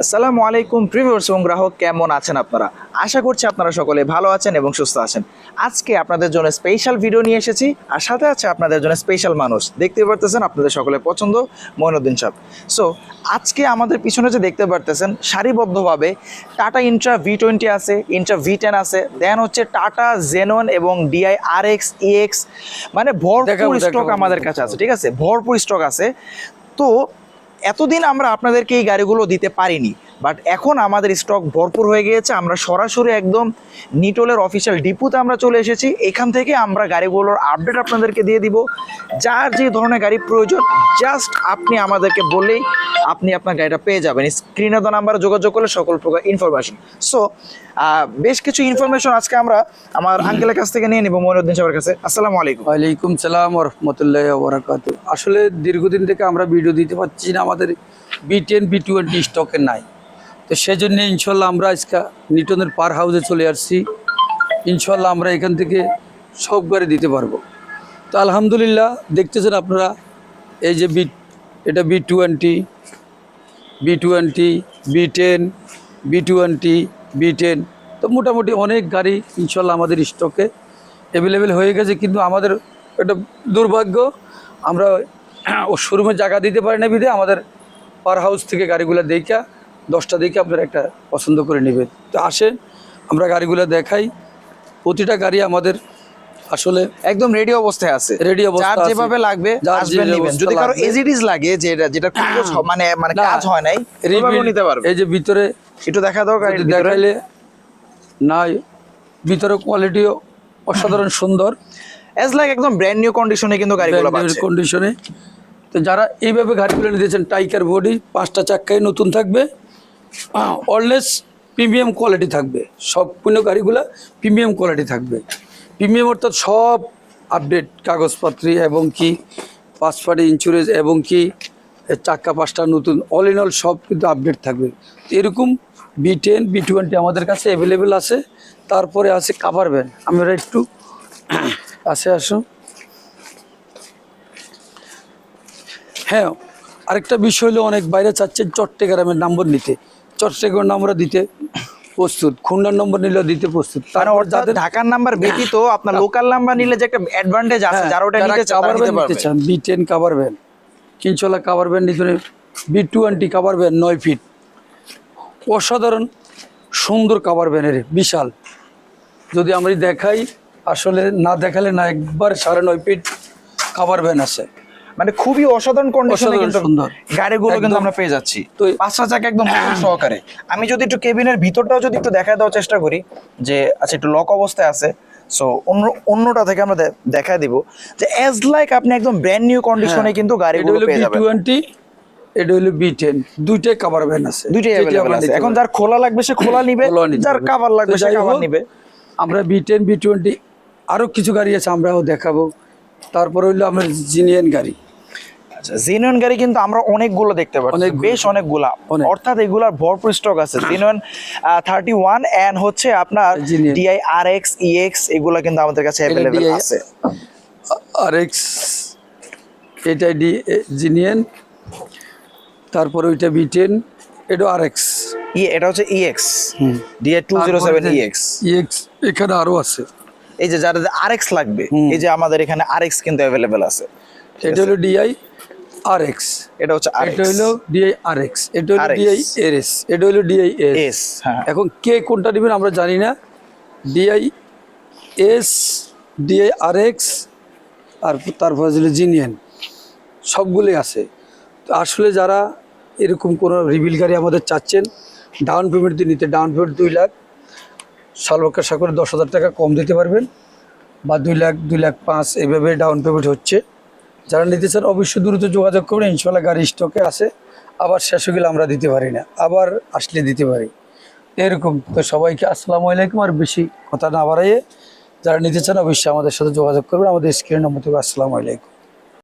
আসসালামু আলাইকুম প্রিভিউয়ার্স এবং গ্রাহক, কেমন আছেন আপনারা? আশা করছি আপনারা সকলে ভালো আছেন এবং সুস্থ আছেন। আজকে আপনাদের জন্য স্পেশাল ভিডিও নিয়ে এসেছি, আর সাথে আছে আপনাদের জন্য স্পেশাল মানুষ। দেখতে পারতেছেন আপনাদের সকলের পছন্দ মঈনুদ্দিন সাহেব। সো আজকে আমাদের পিছনে যে দেখতে পারতেছেন সারিবদ্ধভাবে টাটা ইন্ট্রা V20 আছে, ইন্ট্রা V10 আছে, দেন হচ্ছে টাটা জেনন এবং DI RX EX, মানে ভরপুর স্টক আমাদের কাছে আছে। ঠিক আছে, ভরপুর স্টক আছে। তো এতদিন আমরা আপনাদেরকে এই গাড়িগুলো দিতে পারিনি, বাট এখন আমাদের স্টক ভরপুর হয়ে গিয়েছে। আমরা সরাসরি একদম নিটোলের অফিসিয়াল ডিপুতে আমরা চলে এসেছি। এখান থেকে আমরা গাড়িগুলোর আপডেট আপনাদেরকে দিয়ে দিব। যার যে ধরনের গাড়ি প্রয়োজন জাস্ট আপনি আমাদেরকে বললেই আপনি আপনার গাড়িটা পেয়ে যাবেন। স্ক্রিনে দেওয়া নাম্বারে যোগাযোগ করলে সকল প্রকার ইনফরমেশন। সো বেশ কিছু ইনফরমেশন আজকে আমরা আমার আঙ্কেলের কাছ থেকে নিয়ে নিব, মঈনুদ্দিন সাহেবের কাছে। আসসালামু আলাইকুম। ওয়ালাইকুম সালাম ওয়া রাহমাতুল্লাহি ওয়া বারাকাতুহু। আসলে দীর্ঘদিন থেকে আমরা ভিডিও দিতে পারছি না, আমাদের B10 B20 স্টকে নাই। তো সেজন্য ইনশাল্লাহ আমরা আজকে নিটনের পার হাউসে চলে আসছি। ইনশাল্লাহ আমরা এখান থেকে সব গাড়ি দিতে পারবো। তো আলহামদুলিল্লাহ দেখতেছেন আপনারা, এই যে এটা B20 B10 B20 B10, তো মোটামুটি অনেক গাড়ি ইনশাল্লাহ আমাদের স্টকে অ্যাভেলেবেল হয়ে গেছে। কিন্তু আমাদের একটা দুর্ভাগ্য, আমরা ও শোরুমে জায়গা দিতে পারি না বিধে আমাদের পার হাউস থেকে গাড়িগুলো দেখা 10টা দেখে আপনারা একটা পছন্দ করে নেবেন। তো আসেন আমরা গাড়িগুলো দেখাই। প্রতিটা গাড়ি আমাদের আসলে একদম রেডি অবস্থায় আছে, রেডি অবস্থা যার যেভাবে লাগবে আসবেন নেবেন। যদি কারো এজিডিস লাগে যেটা মানে কাজ হয় নাই, ওইভাবেও নিতে পারবে। এই যে ভিতরে একটু দেখা দাও গাড়ি দেখাইলে না, ভিতরে কোয়ালিটিও অসাধারণ সুন্দর, এজ লাইক একদম ব্র্যান্ড নিউ কন্ডিশনে কিন্তু গাড়িগুলো পাচ্ছে। কন্ডিশনে। তো যারা এইভাবে গাড়িগুলো নিতেছেন, টাইকার বডি 5টা চাক্কায় নতুন থাকবে, অলওয়েজ প্রিমিয়াম কোয়ালিটি থাকবে। সব কোনো গাড়িগুলো প্রিমিয়াম কোয়ালিটি থাকবে। প্রিমিয়াম অর্থাৎ সব আপডেট কাগজপত্র এবং কি ফার্স্ট পার্টি ইন্স্যুরেন্স এবং কি চাক্কা 5টা নতুন, অল ইন অল সব কিন্তু আপডেট থাকবে। এরকম B10 B20 আমাদের কাছে অ্যাভেলেবেল আছে। তারপরে আছে কাভার ভ্যান। আমরা একটু আসুন। হ্যাঁ, আরেকটা বিষয় হলো অনেক বাইরে চাচ্ছেন চট্টগ্রামের নম্বর নিতে, চট্টগ্রামের নম্বর দিতে প্রস্তুত, খুলনার নম্বর নিলেও দিতে প্রস্তুত। তারপর যাদের ঢাকার নাম্বার ব্যতীত আপনার লোকাল নাম্বার নিলে যে একটা অ্যাডভান্টেজ আছে, যারা ওটা নিতে চান B10 কাভার ভ্যান, কিনচলা কাভার ভ্যান নিতে, B20 কাভার ভ্যান 9 ফিট, অসাধারণ সুন্দর কাভার ভ্যানের, বিশাল। যদি আমরা দেখাই, আসলে না দেখালে না, একবার 9.5 ফিট কাভার ভ্যান আছে, মানে খুবই অসাধারণ কন্ডিশনে কিন্তু সুন্দর গাড়িগুলো কিন্তু আমরা পেয়ে যাচ্ছি। তো 5টা চাকা একদম সহকারে। আমি যদি একটু কেবিনের ভিতরটাও যদি একটু দেখা দেওয়ার চেষ্টা করি, যে আচ্ছা একটু লক অবস্থায় আছে। সো অন্যটা থেকে আমরা দেখা দিব যে এজ লাইক আপনি একদম ব্র্যান্ড নিউ কন্ডিশনে কিন্তু গাড়িগুলো পেয়ে যাবেন। B20 এটা হলো B10, দুইটাই কাভার ভ্যান আছে, দুইটাই अवेलेबल আছে। এখন যার খোলা লাগবে সে খোলা নিবে, যার কভার লাগবে সে কভার নিবে। আমরা B10 B20 আরো কিছু গাড়ি আছে, আমরাও দেখাবো। তারপর হইলো আমরা জিনিয়ান গাড়ি। আচ্ছা, জেনুইন গাড়ি কিন্তু আমরা অনেকগুলো দেখতে পাচ্ছি, বেশ অনেকগুলা, অর্থাৎ এগুলার ভরপুর স্টক আছে। জেনুইন 31 এন্ড হচ্ছে আপনার DI RX EX, এগুলা কিন্তু আমাদের কাছে अवेलेबल আছে। RX এটা জিনিয়ান, তারপর ওইটা B10, এটা RX, এটা হচ্ছে EX, DI 207 EX এখানে আরো আছে। এই যে যারা RX লাগবে, এই যে আমাদের এখানে RX কিন্তু अवेलेबल আছে। এটা হলো DI RX, এটা হচ্ছে RX, এটা হলো DI RX, এটা হলো DI RS, এটা হলো DI S। হ্যাঁ, এখন কে কোনটা নেবেন আমরা জানি না। DI S, DI RX আর তারপর হলো জিনিয়ান, সবগুলোই আছে। তো আসলে যারা এরকম কোনো রিভিল গাড়ি আমাদের চাচ্ছেন, ডাউন পেমেন্ট দিয়ে নিতে, ডাউন পেমেন্ট 2 লাখ, সর্বোচ্চ আশা করে 10,000 টাকা কম দিতে পারবেন, বা 2 লাখ 2 লাখ 5 এভাবে ডাউন পেমেন্ট হচ্ছে। যারা নিতে চান অবশ্যই দ্রুত যোগাযোগ করবেন। ইনশাল্লাহ গাড়ি স্টকে আছে, আবার শেষ হয়ে গেলে আমরা দিতে পারি না, আবার আসলে দিতে পারি এরকম। তো সবাইকে আসসালামু আলাইকুম। আর বেশি কথা না বাড়াইয়ে যারা নিতে চান অবশ্যই আমাদের সাথে যোগাযোগ করবেন, আমাদের স্ক্রিন নম্বর থেকে। আসসালামু আলাইকুম।